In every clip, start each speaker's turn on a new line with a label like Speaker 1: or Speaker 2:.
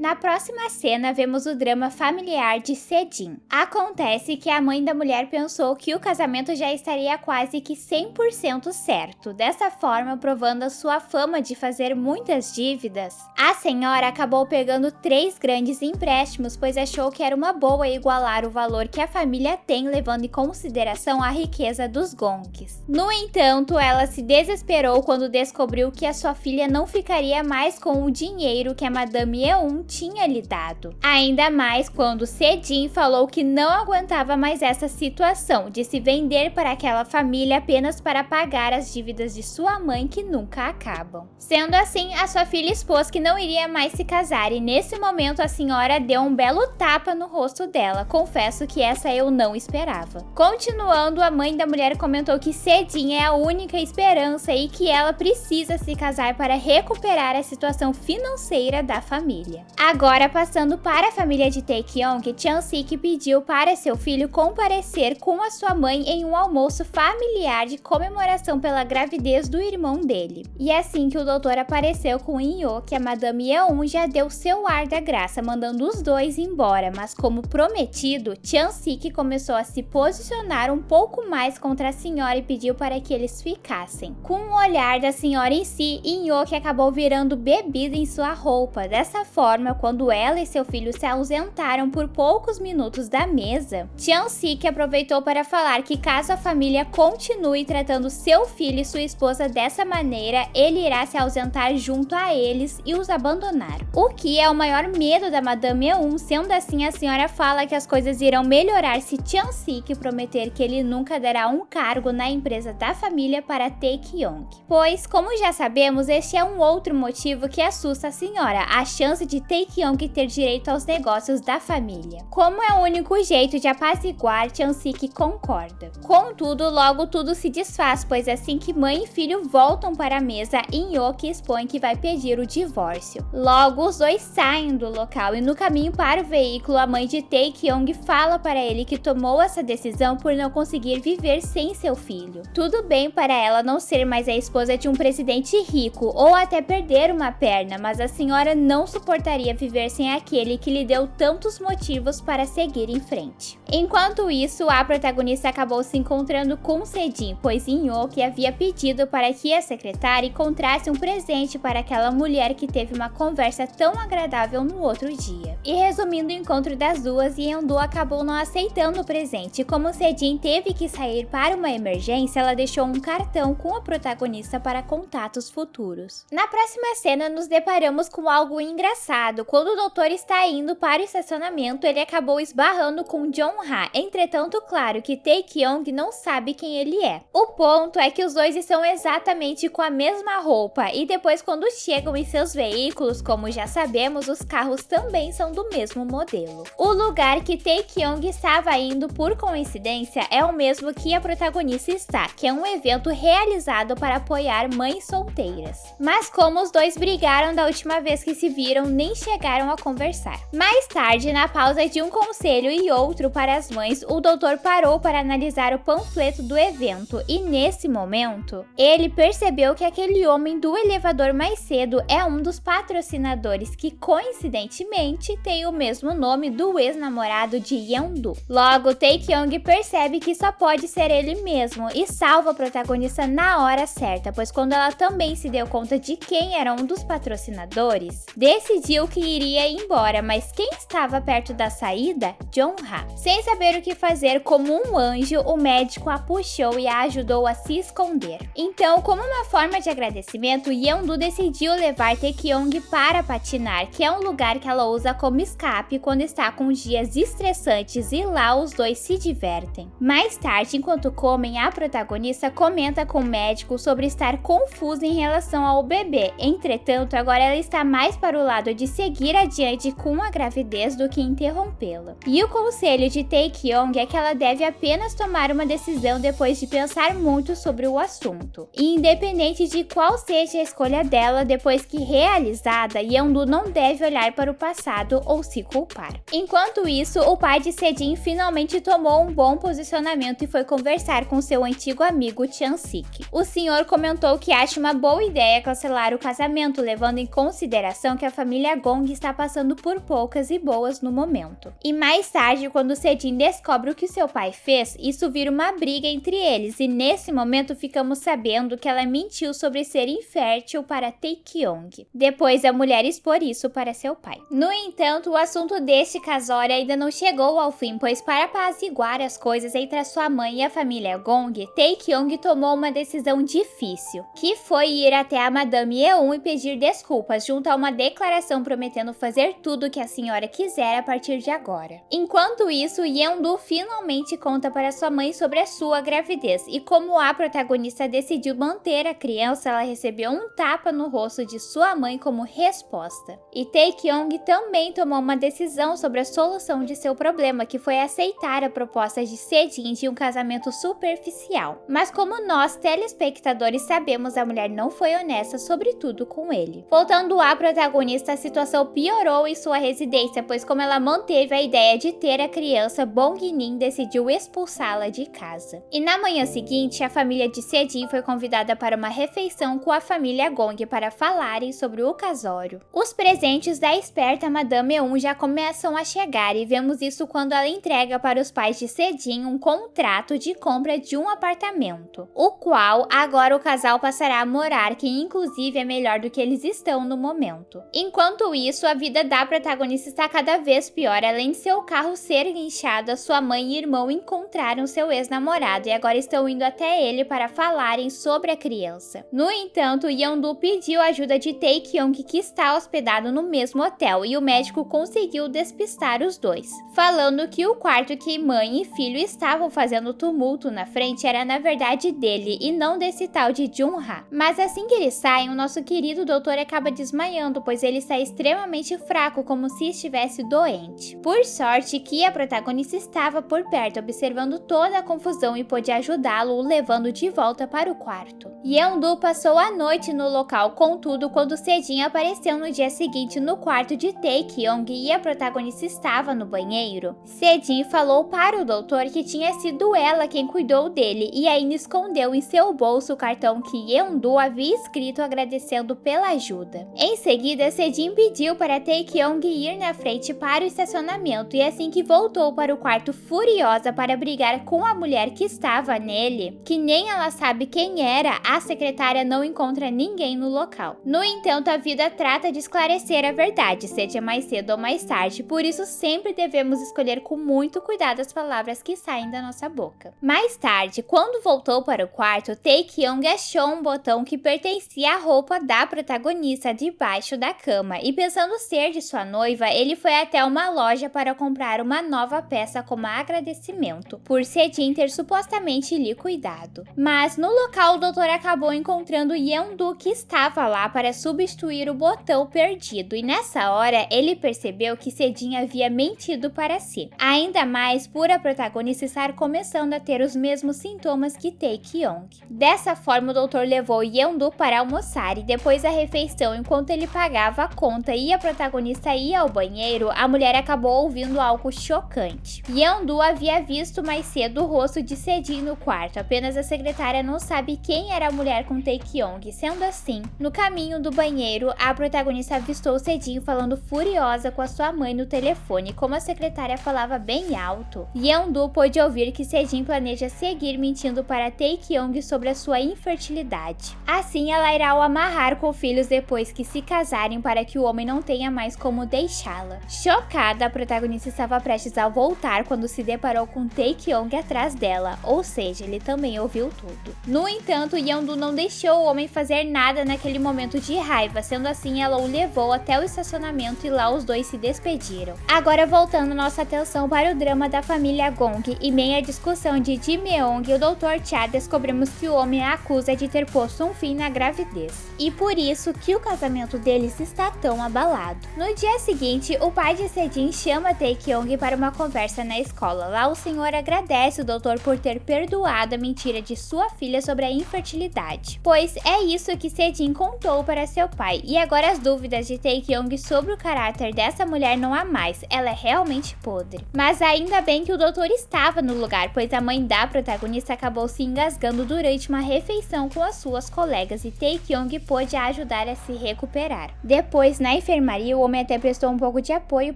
Speaker 1: Na próxima cena, vemos o drama familiar de Sejin. Acontece que a mãe da mulher pensou que o casamento já estaria quase que 100% certo, dessa forma provando a sua fama de fazer muitas dívidas. A senhora acabou pegando 3 grandes empréstimos, pois achou que era uma boa igualar o valor que a família tem, levando em consideração a riqueza dos Gongs. No entanto, ela se desesperou quando descobriu que a sua filha não ficaria mais com o dinheiro que a Madame Yeon tinha lhe dado. Ainda mais quando Sejin falou que não aguentava mais essa situação de se vender para aquela família apenas para pagar as dívidas de sua mãe que nunca acabam. Sendo assim, a sua filha expôs que não iria mais se casar e nesse momento a senhora deu um belo tapa no rosto dela. Confesso que essa eu não esperava. Continuando, a mãe da mulher comentou que Sejin é a única esperança e que ela precisa se casar para recuperar a situação financeira da família. Agora, passando para a família de Taekyong, Chan-sik pediu para seu filho comparecer com a sua mãe em um almoço familiar de comemoração pela gravidez do irmão dele. E assim que o doutor apareceu com In-hyuk, a Madame Yeon já deu seu ar da graça, mandando os dois embora, mas como prometido, Chan-sik começou a se posicionar um pouco mais contra a senhora e pediu para que eles ficassem. Com o olhar da senhora em si, In-hyuk acabou virando bebida em sua roupa. Dessa forma, quando ela e seu filho se ausentaram por poucos minutos da mesa, Chan-sik aproveitou para falar que caso a família continue tratando seu filho e sua esposa dessa maneira, ele irá se ausentar junto a eles e os abandonar. O que é o maior medo da Madame Yeon, sendo assim a senhora fala que as coisas irão melhorar se Chan-sik prometer que ele nunca dará um cargo na empresa da família para Taekyong. Pois, como já sabemos, este é um outro motivo que assusta a senhora, a chance de Taekyong ter direito aos negócios da família. Como é o único jeito de apaziguar, Chan-sik concorda. Contudo, logo tudo se desfaz, pois assim que mãe e filho voltam para a mesa, In-hyuk expõe que vai pedir o divórcio. Logo, os dois saem do local e no caminho para o veículo, a mãe de Taekyong fala para ele que tomou essa decisão por não conseguir viver sem seu filho. Tudo bem para ela não ser mais a esposa de um presidente rico ou até perder uma perna, mas a senhora não suportaria viver sem aquele que lhe deu tantos motivos para seguir em frente. Enquanto isso, a protagonista acabou se encontrando com Sejin, pois In-hyuk havia pedido para que a secretária encontrasse um presente para aquela mulher que teve uma conversa tão agradável no outro dia. E resumindo o encontro das duas, Yeon-do acabou não aceitando o presente. Como Sejin teve que sair para uma emergência, ela deixou um cartão com a protagonista para contatos futuros. Na próxima cena, nos deparamos com algo engraçado. Quando o doutor está indo para o estacionamento, ele acabou esbarrando com Jong-ha. Entretanto, claro que Taekyong não sabe quem ele é. O ponto é que os dois estão exatamente com a mesma roupa e depois quando chegam em seus veículos, como já sabemos, os carros também são do mesmo modelo. O lugar que Taekyong estava indo por coincidência é o mesmo que a protagonista está, que é um evento realizado para apoiar mães solteiras. Mas como os dois brigaram da última vez que se viram, nem chegaram a conversar. Mais tarde, na pausa de um conselho e outro para as mães, o doutor parou para analisar o panfleto do evento e nesse momento, ele percebeu que aquele homem do elevador mais cedo é um dos patrocinadores que coincidentemente tem o mesmo nome do ex-namorado de Yeon-do. Logo, Taekyong percebe que só pode ser ele mesmo e salva a protagonista na hora certa, pois quando ela também se deu conta de quem era um dos patrocinadores, decidiu que iria embora, mas quem estava perto da saída? Jong-ha. Sem saber o que fazer, como um anjo, o médico a puxou e a ajudou a se esconder. Então, como uma forma de agradecimento, Yeon-do decidiu levar Taekyong para patinar, que é um lugar que ela usa como escape quando está com dias estressantes e lá os dois se divertem. Mais tarde, enquanto comem, a protagonista comenta com o médico sobre estar confusa em relação ao bebê. Entretanto, agora ela está mais para o lado de seguir adiante com a gravidez do que interrompê-la. E o conselho de de Tae-kyung é que ela deve apenas tomar uma decisão depois de pensar muito sobre o assunto. E independente de qual seja a escolha dela, depois que realizada, Yeon-do não deve olhar para o passado ou se culpar. Enquanto isso, o pai de Sejin finalmente tomou um bom posicionamento e foi conversar com seu antigo amigo Chan-sik. O senhor comentou que acha uma boa ideia cancelar o casamento, levando em consideração que a família Gong está passando por poucas e boas no momento. E mais tarde, quando Sejin descobre o que seu pai fez, isso vira uma briga entre eles, e nesse momento ficamos sabendo que ela mentiu sobre ser infértil para Tae-kyung, depois da mulher expor isso para seu pai. No entanto, o assunto deste casório ainda não chegou ao fim, pois para apaziguar as coisas entre a sua mãe e a família Gong, Tae-kyung tomou uma decisão difícil, que foi ir até a Madame Yeon e pedir desculpas, junto a uma declaração prometendo fazer tudo o que a senhora quiser a partir de agora. Enquanto isso, Yeon-do finalmente conta para sua mãe sobre a sua gravidez, e como a protagonista decidiu manter a criança, ela recebeu um tapa no rosto de sua mãe como resposta. E Tae-kyung também tomou uma decisão sobre a solução de seu problema, que foi aceitar a proposta de Sejin de um casamento superficial. Mas como nós, telespectadores, sabemos, a mulher não foi honesta, sobretudo com ele. Voltando à protagonista, a situação piorou em sua residência, pois como ela manteve a ideia de ter a criança, Bong-in decidiu expulsá-la de casa. E na manhã seguinte, a família de Sejin foi convidada para uma refeição com a família Gong para falarem sobre o casório. Os presentes da esperta Madame Yeon já começam a chegar, e vemos isso quando ela entrega para os pais de Sejin um contrato de compra de um apartamento, o qual agora o casal passará a morar, que inclusive é melhor do que eles estão no momento. Enquanto isso, a vida da protagonista está cada vez pior. Além de seu carro ser guinchado, a sua mãe e irmão encontraram seu ex-namorado e agora estão indo até ele para falarem sobre a criança. No entanto, Yeon-do pediu ajuda de Tae-kyung, que está hospedado no mesmo hotel, e o médico conseguiu despistar os dois, falando que o quarto que mãe e filho estavam fazendo tumulto na frente era na verdade dele e não desse tal de Jung-ha. Mas assim que eles saem, o nosso querido doutor acaba desmaiando, pois ele está extremamente fraco, como se estivesse doente. Por sorte que a protagonista estava por perto, observando toda a confusão, e pôde ajudá-lo, o levando de volta para o quarto. Yeon-do passou a noite no local, contudo, quando Sejin apareceu no dia seguinte no quarto de Tae-kyung e a protagonista estava no banheiro, Sejin falou para o doutor que tinha sido ela quem cuidou dele, e ainda escondeu em seu bolso o cartão que Yeon-do havia escrito agradecendo pela ajuda. Em seguida, Sejin pediu para Tae-kyung ir na frente para o estacionamento, e assim que voltou para o quarto furiosa para brigar com a mulher que estava nele, que nem ela sabe quem era, a secretária não encontra ninguém no local. No entanto, a vida trata de esclarecer a verdade, seja mais cedo ou mais tarde, por isso sempre devemos escolher com muito cuidado as palavras que saem da nossa boca. Mais tarde, quando voltou para o quarto, Tae-kyung achou um botão que pertencia à roupa da protagonista debaixo da cama, e pensando ser de sua noiva, ele foi até uma loja para comprar uma nova peça como agradecimento, por Sejin ter supostamente lhe cuidado. Mas no local, o doutor acabou encontrando Yeon-do, que estava lá para substituir o botão perdido, e nessa hora ele percebeu que Sejin havia mentido para si, ainda mais por a protagonista estar começando a ter os mesmos sintomas que Tae-kyung. Dessa forma, o doutor levou Yeon-do para almoçar, e depois da refeição, enquanto ele pagava a conta e a protagonista ia ao banheiro, a mulher acabou ouvindo algo chocante. Yeon-do havia visto mais cedo o rosto de Sejin no quarto, apenas a secretária não sabe quem era a mulher com Tae-kyung. Sendo assim, no caminho do banheiro, a protagonista avistou Sejin falando furiosa com a sua mãe no telefone, como a secretária falava bem alto. Yeon-do pôde ouvir que Sejin planeja seguir mentindo para Tae-kyung sobre a sua infertilidade. Assim, ela irá o amarrar com filhos depois que se casarem, para que o homem não tenha mais como deixá-la. Chocada, a protagonista estava prestes a voltar quando se deparou com Tae-kyung atrás dela, ou seja, ele também ouviu tudo. No entanto, Yeon-do não deixou o homem fazer nada naquele momento de raiva, sendo assim ela o levou até o estacionamento e lá os dois se despediram. Agora voltando nossa atenção para o drama da família Gong, e meio à discussão de Ji Meong e o Dr. Cha, descobrimos que o homem a acusa de ter posto um fim na gravidez, e por isso que o casamento deles está tão abalado. No dia seguinte, o pai de Sejin chama Tae-kyung para uma conversa conversa na escola. Lá o senhor agradece o doutor por ter perdoado a mentira de sua filha sobre a infertilidade, pois é isso que Sejin contou para seu pai. E agora as dúvidas de Taekyung sobre o caráter dessa mulher não há mais, ela é realmente podre. Mas ainda bem que o doutor estava no lugar, pois a mãe da protagonista acabou se engasgando durante uma refeição com as suas colegas e Taekyung pôde ajudar a se recuperar. Depois, na enfermaria, o homem até prestou um pouco de apoio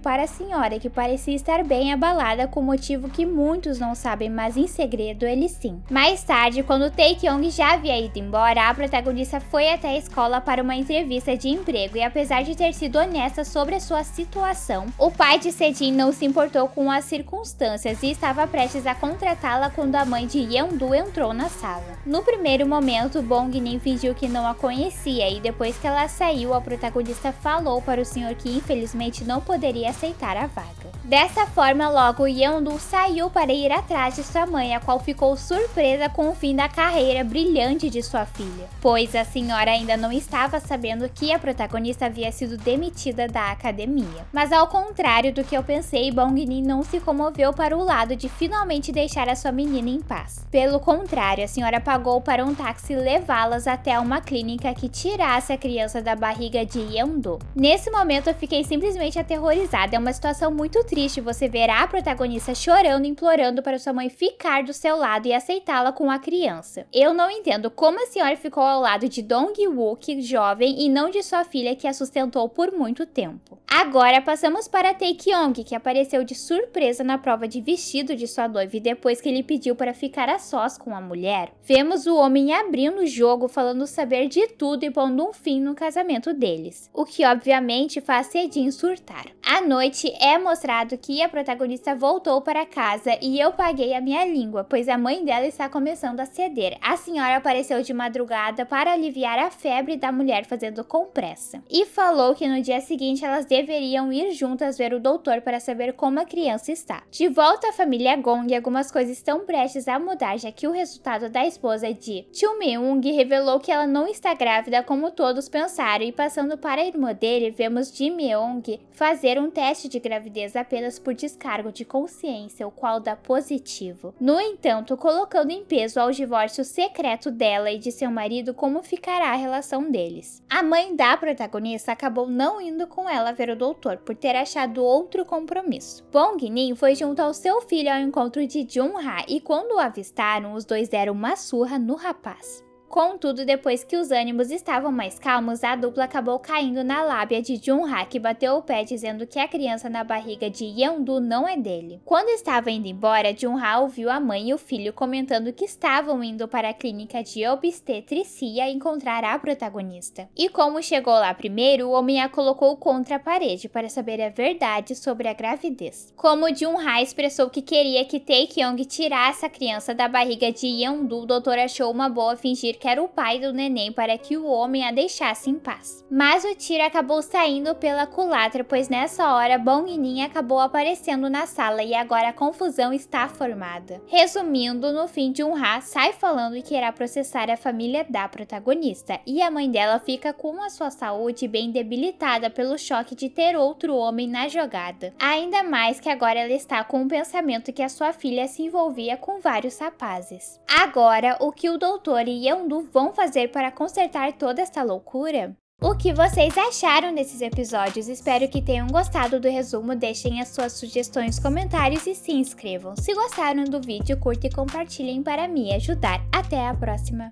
Speaker 1: para a senhora, que parecia estar bem abalada com motivo que muitos não sabem, mas em segredo ele sim. Mais tarde, quando Taekyung já havia ido embora, a protagonista foi até a escola para uma entrevista de emprego e apesar de ter sido honesta sobre a sua situação, o pai de Sejin não se importou com as circunstâncias e estava prestes a contratá-la quando a mãe de Yeondu entrou na sala. No primeiro momento, Bong-min fingiu que não a conhecia e depois que ela saiu, a protagonista falou para o senhor que infelizmente não poderia aceitar a vaga. Dessa forma, logo Yeondu saiu para ir atrás de sua mãe, a qual ficou surpresa com o fim da carreira brilhante de sua filha, pois a senhora ainda não estava sabendo que a protagonista havia sido demitida da academia. Mas ao contrário do que eu pensei, Bong-min não se comoveu para o lado de finalmente deixar a sua menina em paz. Pelo contrário, a senhora pagou para um táxi levá-las até uma clínica que tirasse a criança da barriga de Yeondu. Nesse momento eu fiquei simplesmente aterrorizada, é uma situação muito triste você ver a protagonista chorando e implorando para sua mãe ficar do seu lado e aceitá-la com a criança. Eu não entendo como a senhora ficou ao lado de Dong-wook, jovem, e não de sua filha que a sustentou por muito tempo. Agora passamos para Taekyung, que apareceu de surpresa na prova de vestido de sua noiva e depois que ele pediu para ficar a sós com a mulher, vemos o homem abrindo o jogo, falando saber de tudo e pondo um fim no casamento deles, o que obviamente faz Sejin surtar. À noite é mostrado que a protagonista voltou para casa e eu paguei a minha língua, pois a mãe dela está começando a ceder. A senhora apareceu de madrugada para aliviar a febre da mulher fazendo compressa e falou que no dia seguinte elas deveriam ir juntas ver o doutor para saber como a criança está. De volta à família Gong, algumas coisas estão prestes a mudar, já que o resultado da esposa de Chul Meung revelou que ela não está grávida como todos pensaram, e passando para a irmã dele, vemos Ji Meung fazer um teste de gravidez apenas por descargo de consciência, o qual dá positivo. No entanto, colocando em peso ao divórcio secreto dela e de seu marido, como ficará a relação deles. A mãe da protagonista acabou não indo com ela ver o doutor por ter achado outro compromisso. Bong-min foi junto ao seu filho ao encontro de Jung-ha e quando o avistaram, os dois deram uma surra no rapaz. Contudo, depois que os ânimos estavam mais calmos, a dupla acabou caindo na lábia de Jung-ha, que bateu o pé dizendo que a criança na barriga de Yeondu não é dele. Quando estava indo embora, Jung-ha ouviu a mãe e o filho comentando que estavam indo para a clínica de obstetricia encontrar a protagonista. E como chegou lá primeiro, o homem a colocou contra a parede para saber a verdade sobre a gravidez. Como Jung-ha expressou que queria que Taekyung tirasse a criança da barriga de Yeondu, o doutor achou uma boa fingir que era o pai do neném para que o homem a deixasse em paz. Mas o tiro acabou saindo pela culatra, pois nessa hora Bong-min acabou aparecendo na sala e agora a confusão está formada. Resumindo, no fim Jung-ha sai falando que irá processar a família da protagonista e a mãe dela fica com a sua saúde bem debilitada pelo choque de ter outro homem na jogada. Ainda mais que agora ela está com o pensamento que a sua filha se envolvia com vários rapazes. Agora, o que o doutor e Yeondu vão fazer para consertar toda esta loucura? O que vocês acharam desses episódios? Espero que tenham gostado do resumo, deixem as suas sugestões, comentários e se inscrevam. Se gostaram do vídeo, curta e compartilhem para me ajudar. Até a próxima!